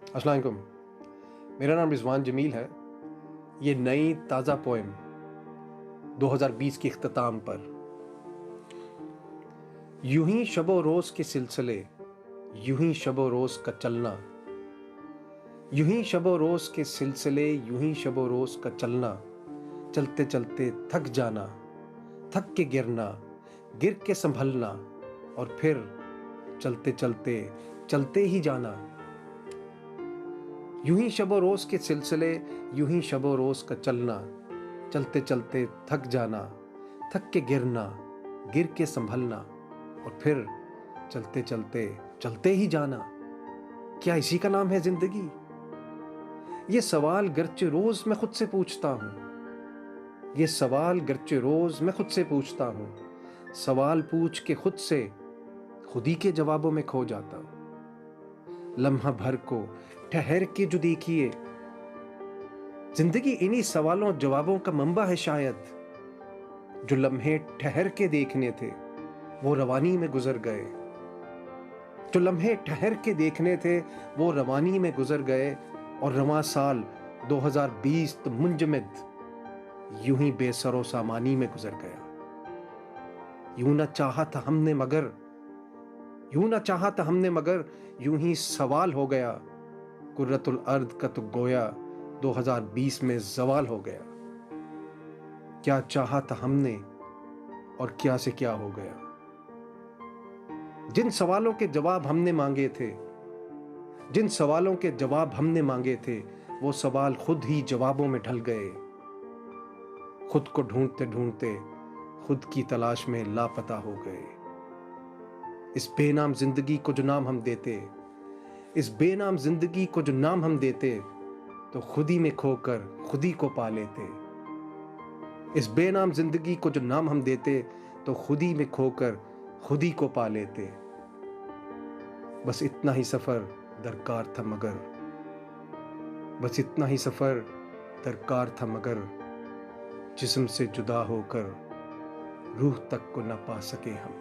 अस्सलाम वालेकुम। मेरा नाम रिजवान जमील है। ये नई ताज़ा पोएम 2020 के इख्तिताम पर। यूं ही शबो रोज़ के सिलसिले, यूं ही शबो रोज़ का चलना, यूं ही शबो रोज़ के सिलसिले, यूं ही शबो रोज़ का चलना, चलते चलते थक जाना, थक के गिरना, गिर के संभलना और फिर चलते चलते चलते ही जाना। यूं ही शबो रोज़ के सिलसिले, यूं ही शबो रोज़ का चलना, चलते चलते थक जाना, थक के गिरना, गिर के संभलना और फिर चलते चलते चलते ही जाना। क्या इसी का नाम है जिंदगी? ये सवाल गर्चे रोज मैं खुद से पूछता हूँ, ये सवाल गर्चे रोज मैं खुद से पूछता हूँ। सवाल पूछ के खुद से खुद ही के जवाबों में खो जाता हूँ। लम्हा भर को ठहर के जो देखिए, जिंदगी इन्हीं सवालों जवाबों का मंबा है शायद। जो लम्हे ठहर के देखने थे वो रवानी में गुजर गए, जो लम्हे ठहर के देखने थे वो रवानी में गुजर गए। और रवां साल 2020 तो मुंजमद यूं ही बेसरो सामानी में गुजर गया। यूं ना चाहा था हमने मगर, यूं ना चाहा था हमने मगर, यूं ही सवाल हो गया। कुर्रतुल अर्द का तो गोया 2020 में जवाल हो गया। क्या चाहा था हमने और क्या से क्या हो गया। जिन सवालों के जवाब हमने मांगे थे, जिन सवालों के जवाब हमने मांगे थे, वो सवाल खुद ही जवाबों में ढल गए। खुद को ढूंढते ढूंढते खुद की तलाश में लापता हो गए। इस बेनाम जिंदगी को जो नाम हम देते, इस बेनाम जिंदगी को जो नाम हम देते, तो खुद ही में खोकर खुद ही को पा लेते। इस बेनाम जिंदगी को जो नाम हम देते, तो खुद ही में खोकर खुद ही को पा लेते। बस इतना ही सफर दरकार था मगर, बस इतना ही सफर दरकार था मगर, जिस्म से जुदा होकर रूह तक को न पा सके हम।